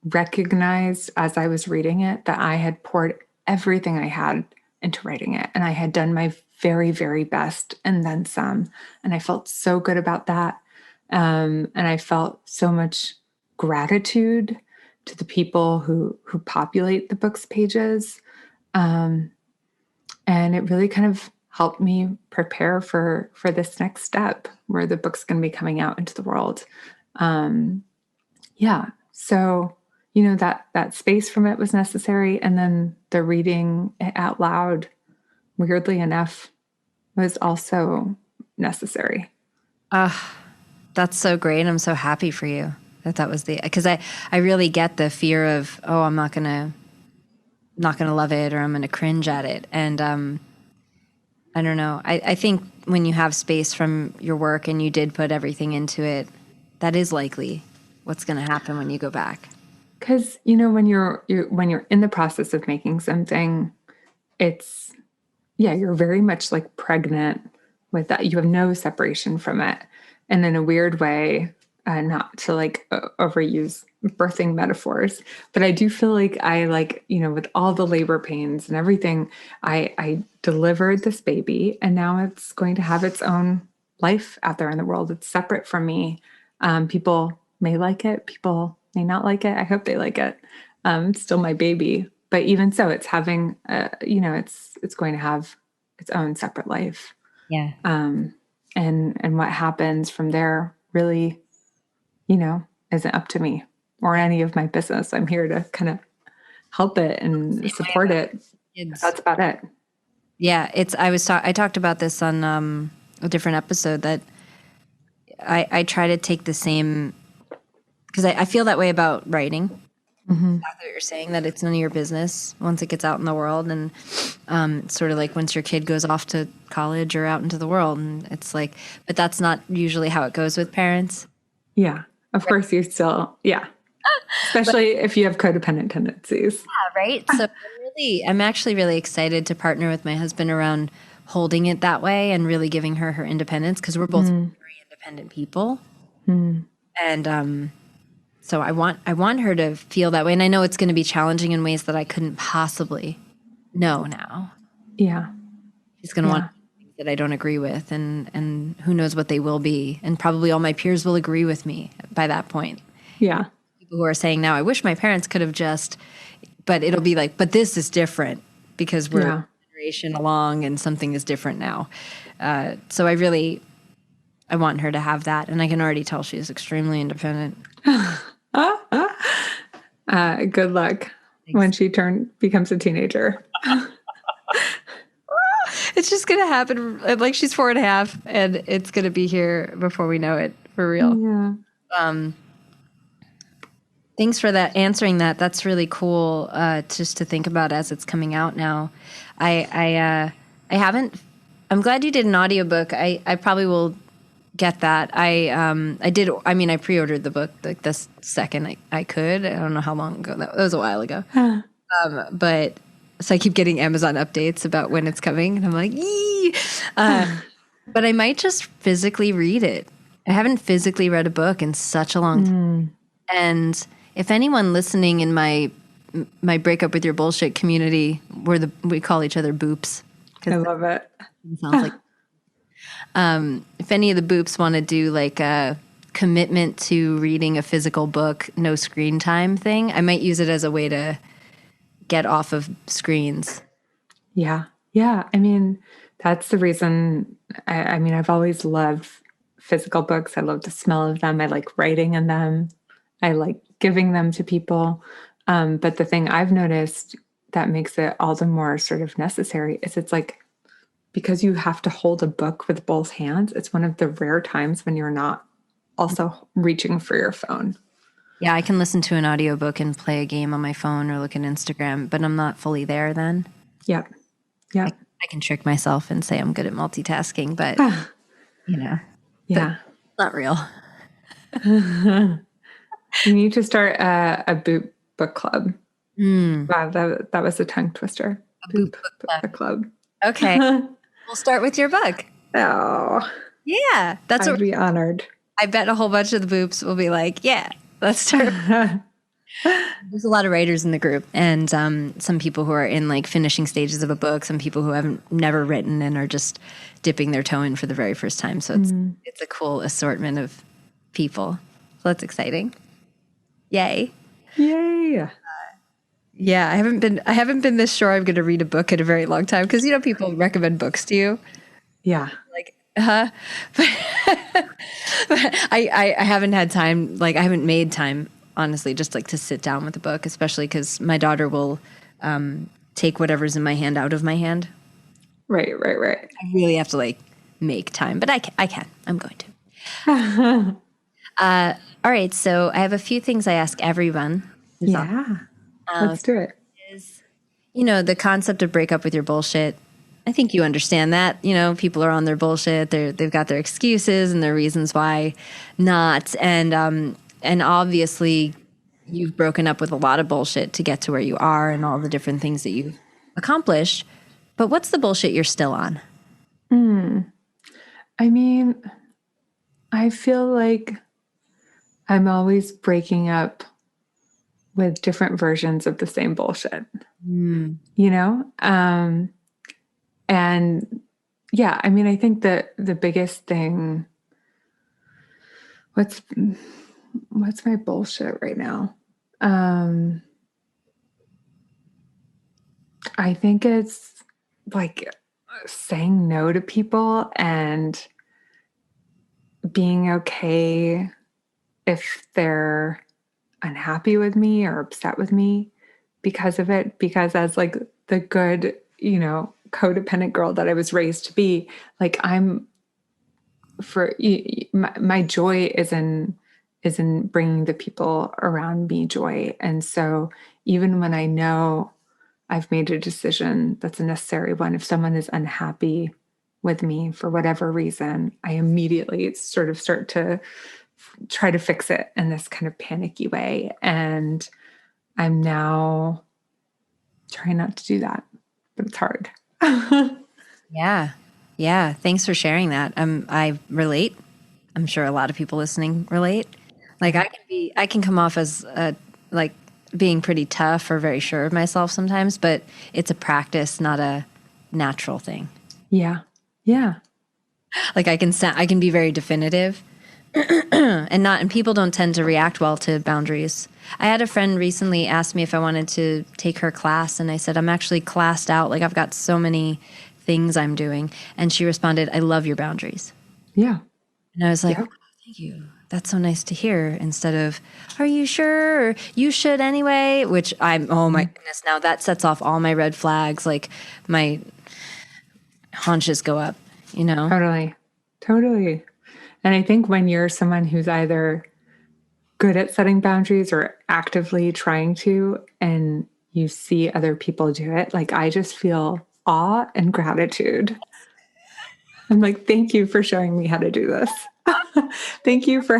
S3: recognized as I was reading it that I had poured everything I had into writing it. And I had done my very, very best and then some. And I felt so good about that. And I felt so much gratitude to the people who populate the book's pages. And it really kind of helped me prepare for this next step where the book's going to be coming out into the world. So, that space from it was necessary. And then the reading it out loud, weirdly enough, was also necessary.
S2: That's so great. I'm so happy for you that was because I really get the fear of, oh, I'm not gonna love it, or I'm gonna cringe at it. And I don't know. I think when you have space from your work and you did put everything into it, that is likely what's going to happen when you go back.
S3: Because when you're in the process of making something, you're very much like pregnant with that. You have no separation from it, and in a weird way, not to like overuse birthing metaphors, but I do feel like I with all the labor pains and everything, I delivered this baby, and now it's going to have its own life out there in the world. It's separate from me. People may like it, people may not like it. I hope they like it. It's still my baby, but even so, it's having, it's going to have its own separate life.
S2: Yeah.
S3: And what happens from there really, isn't up to me or any of my business. I'm here to kind of help it and support it. That's about it.
S2: Yeah. I talked about this on a different episode, that I try to take the same, because I feel that way about writing. Mm-hmm. Exactly what you're saying, that it's none of your business once it gets out in the world. And it's sort of like once your kid goes off to college or out into the world, and it's like, but that's not usually how it goes with parents.
S3: Yeah. Of course you still, yeah. Especially if you have codependent tendencies.
S2: Yeah, right? So I'm actually really excited to partner with my husband around holding it that way and really giving her independence, because we're both very independent people. And so I want her to feel that way. And I know it's going to be challenging in ways that I couldn't possibly know now.
S3: Yeah.
S2: She's going to want things that I don't agree with, and who knows what they will be. And probably all my peers will agree with me by that point.
S3: Yeah.
S2: People who are saying now, I wish my parents could have just, but it'll be like, but this is different because we're a generation along and something is different now. So I want her to have that. And I can already tell she's extremely independent.
S3: Good luck when she becomes a teenager.
S2: It's just going to happen. Like, she's 4.5 and it's going to be here before we know it, for real.
S3: Yeah.
S2: Thanks for answering that. That's really cool. Just to think about as it's coming out now. I'm glad you did an audiobook. I probably will get that. I pre-ordered the book like the second I could. I don't know how long ago that was, a while ago. But so I keep getting Amazon updates about when it's coming, and I'm like, yee! But I might just physically read it. I haven't physically read a book in such a long time. And if anyone listening in my Break Up With Your Bullshit community, we call each other boops.
S3: I love it.
S2: It sounds like if any of the boops want to do like a commitment to reading a physical book, no screen time thing, I might use it as a way to get off of screens.
S3: Yeah. Yeah. I mean, that's the reason. I've always loved physical books. I love the smell of them. I like writing in them. I like giving them to people. But the thing I've noticed that makes it all the more sort of necessary is it's like, because you have to hold a book with both hands, it's one of the rare times when you're not also reaching for your phone.
S2: Yeah, I can listen to an audiobook and play a game on my phone or look at Instagram, but I'm not fully there then.
S3: Yep. Yeah.
S2: I can trick myself and say I'm good at multitasking, but
S3: yeah,
S2: not real.
S3: You need to start a boot book club. Wow, that was a tongue twister.
S2: A boot book club. Okay. We'll start with your book.
S3: Oh.
S2: Yeah.
S3: I'd be honored.
S2: I bet a whole bunch of the boops will be like, yeah, let's start. There's a lot of writers in the group, and some people who are in like finishing stages of a book, some people who haven't never written and are just dipping their toe in for the very first time. So it's a cool assortment of people. So that's exciting. Yay.
S3: Yay.
S2: Yeah, I haven't been this sure I'm going to read a book in a very long time, because people recommend books to you.
S3: Yeah.
S2: Like, but I haven't had time. Like, I haven't made time honestly, just like to sit down with a book, especially because my daughter will take whatever's in my hand out of my hand.
S3: Right.
S2: I really have to like make time, but I can. I'm going to. All right. So I have a few things I ask everyone.
S3: Yeah. Let's do it.
S2: The concept of break up with your bullshit. I think you understand that. People are on their bullshit. They've got their excuses and their reasons why not. And obviously you've broken up with a lot of bullshit to get to where you are and all the different things that you've accomplished. But what's the bullshit you're still on?
S3: I mean, I feel like I'm always breaking up with different versions of the same bullshit, and yeah, I mean, I think that the biggest thing, what's my bullshit right now? I think it's like saying no to people and being okay if they're unhappy with me or upset with me because of it. Because as like the good, codependent girl that I was raised to be, like my joy is in bringing the people around me joy. And so even when I know I've made a decision that's a necessary one, if someone is unhappy with me for whatever reason, I immediately sort of start to try to fix it in this kind of panicky way. And I'm now trying not to do that, but it's hard.
S2: Yeah. Yeah. Thanks for sharing that. I relate. I'm sure a lot of people listening relate. Like I can come off as like being pretty tough or very sure of myself sometimes, but it's a practice, not a natural thing.
S3: Yeah. Yeah.
S2: Like I can be very definitive and people don't tend to react well to boundaries. I had a friend recently ask me if I wanted to take her class, and I said, I'm actually classed out. Like I've got so many things I'm doing. And she responded, I love your boundaries.
S3: Yeah.
S2: And I was like, oh, thank you. That's so nice to hear, instead of, are you sure? Or you should anyway, which oh my goodness, now that sets off all my red flags. Like my haunches go up,
S3: Totally. And I think when you're someone who's either good at setting boundaries or actively trying to, and you see other people do it, like I just feel awe and gratitude. I'm like, thank you for showing me how to do this. Thank you for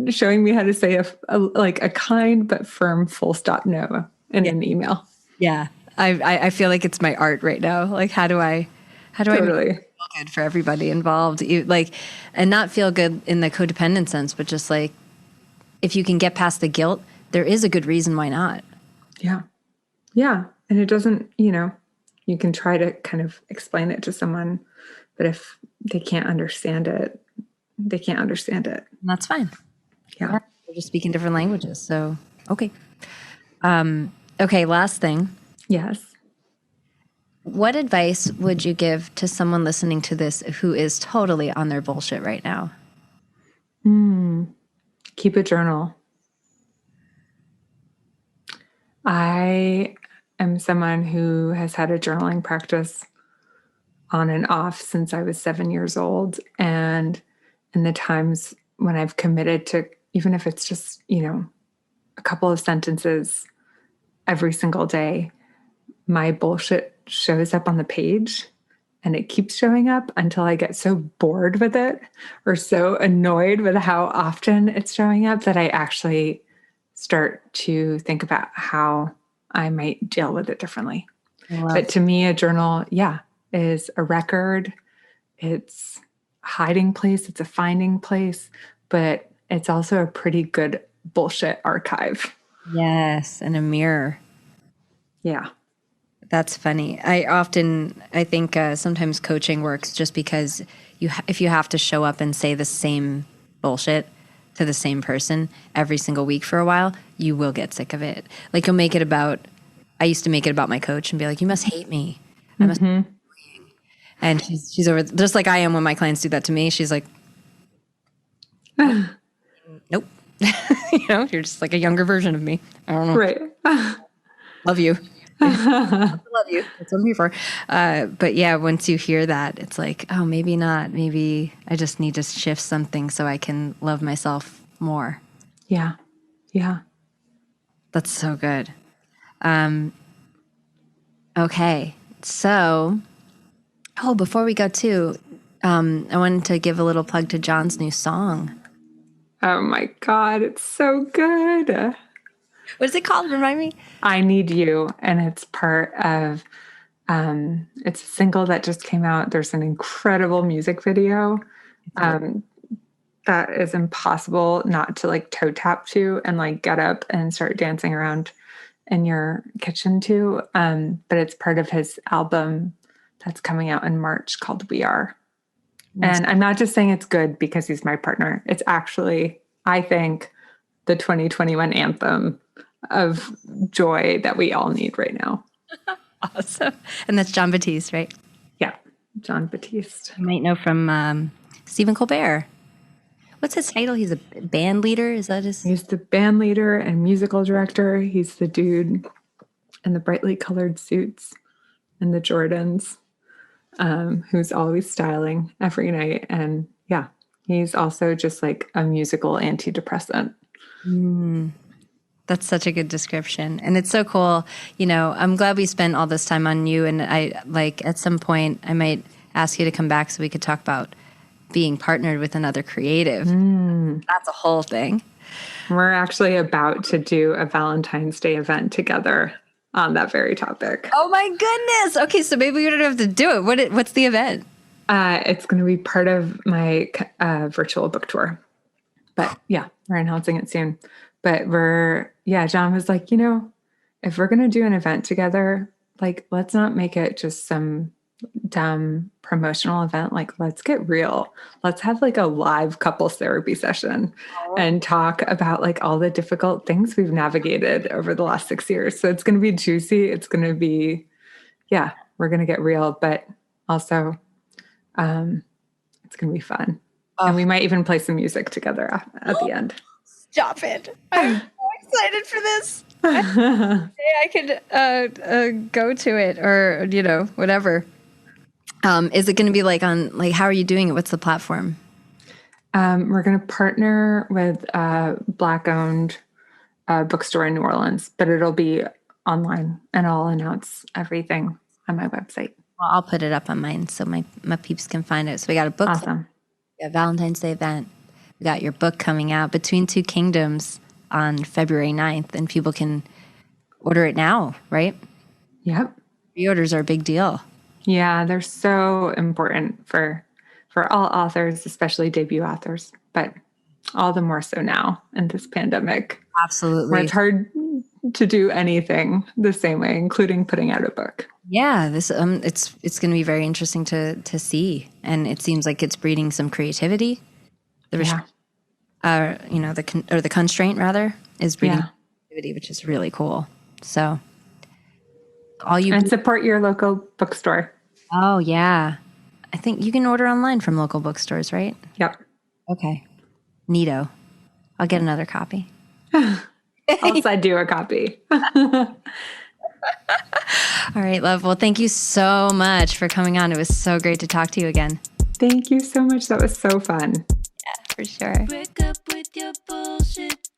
S3: showing me how to say a kind but firm full stop no in an email.
S2: Yeah. I feel like it's my art right now. Like, how do I
S3: Totally
S2: feel good for everybody involved? And not feel good in the codependent sense, but just like, if you can get past the guilt, there is a good reason why not.
S3: Yeah. Yeah. And it doesn't, you can try to kind of explain it to someone, but if they can't understand it, they can't understand it.
S2: And that's fine.
S3: Yeah.
S2: We're just speaking different languages. So, okay. Okay. Last thing.
S3: Yes.
S2: What advice would you give to someone listening to this who is totally on their bullshit right now?
S3: Keep a journal. I am someone who has had a journaling practice on and off since I was 7 years old. And in the times when I've committed to, even if it's just, a couple of sentences every single day, my bullshit shows up on the page, and it keeps showing up until I get so bored with it or so annoyed with how often it's showing up that I actually start to think about how I might deal with it differently. But to me, a journal, is a record. It's a hiding place. It's a finding place, but it's also a pretty good bullshit archive.
S2: Yes. And a mirror.
S3: Yeah.
S2: That's funny. I think sometimes coaching works just because if you have to show up and say the same bullshit to the same person every single week for a while, you will get sick of it. Like I used to make it about my coach and be like, you must hate me. I must be annoying. And she's over, just like I am when my clients do that to me. She's like, nope. You're just like a younger version of me. I don't know.
S3: Right.
S2: Love you. Love you. That's what I'm here for. But yeah, once you hear that, it's like, oh, maybe not. Maybe I just need to shift something so I can love myself more.
S3: Yeah. Yeah.
S2: That's so good. Okay. So, before we go too, I wanted to give a little plug to John's new song.
S3: Oh my God, it's so good.
S2: What is it called? Remind me.
S3: I Need You. And it's part of, it's a single that just came out. There's an incredible music video that is impossible not to like toe tap to and like get up and start dancing around in your kitchen to. But it's part of his album that's coming out in March called We Are. And I'm not just saying it's good because he's my partner. It's actually, I think, the 2021 anthem of joy that we all need right now.
S2: Awesome. And that's John Batiste, right?
S3: Yeah, John Batiste.
S2: You might know from Stephen Colbert. What's his title? He's a band leader? Is that his?
S3: He's the band leader and musical director. He's the dude in the brightly colored suits and the Jordans, who's always styling every night. And yeah, he's also just like a musical antidepressant.
S2: That's such a good description. And it's so cool. I'm glad we spent all this time on you. And I like at some point I might ask you to come back so we could talk about being partnered with another creative. That's a whole thing.
S3: We're actually about to do a Valentine's Day event together on that very topic.
S2: Oh my goodness. Okay, so maybe we don't have to do it. What's the event?
S3: It's going to be part of my virtual book tour. But yeah, we're announcing it soon. But John was like, if we're going to do an event together, like, let's not make it just some dumb promotional event. Like, let's get real. Let's have like a live couples therapy session and talk about like all the difficult things we've navigated over the last 6 years. So it's going to be juicy. It's going to be, we're going to get real, but also it's going to be fun. And we might even play some music together at the end.
S2: Stop it. I'm so excited for this. I could go to it or, whatever. Is it going to be like how are you doing it? What's the platform?
S3: We're going to partner with a Black-owned bookstore in New Orleans, but it'll be online and I'll announce everything on my website.
S2: Well, I'll put it up on mine so my peeps can find it. So we got a book.
S3: Awesome.
S2: We got a Valentine's Day event. We got your book coming out, Between Two Kingdoms, on February 9th, and people can order it now, right?
S3: Yep.
S2: Pre-orders are a big deal.
S3: Yeah, they're so important for all authors, especially debut authors, but all the more so now in this pandemic.
S2: Absolutely.
S3: Where it's hard to do anything the same way, including putting out a book.
S2: Yeah, this it's going to be very interesting to see, and it seems like it's breeding some creativity. The constraint rather is breeding creativity, which is really cool. So,
S3: support your local bookstore.
S2: Oh yeah, I think you can order online from local bookstores, right?
S3: Yep.
S2: Okay, neato. I'll get another copy.
S3: I'll send you a copy.
S2: All right, love. Well, thank you so much for coming on. It was so great to talk to you again.
S3: Thank you so much. That was so fun.
S2: Yeah, for sure.
S1: Break up with your bullshit.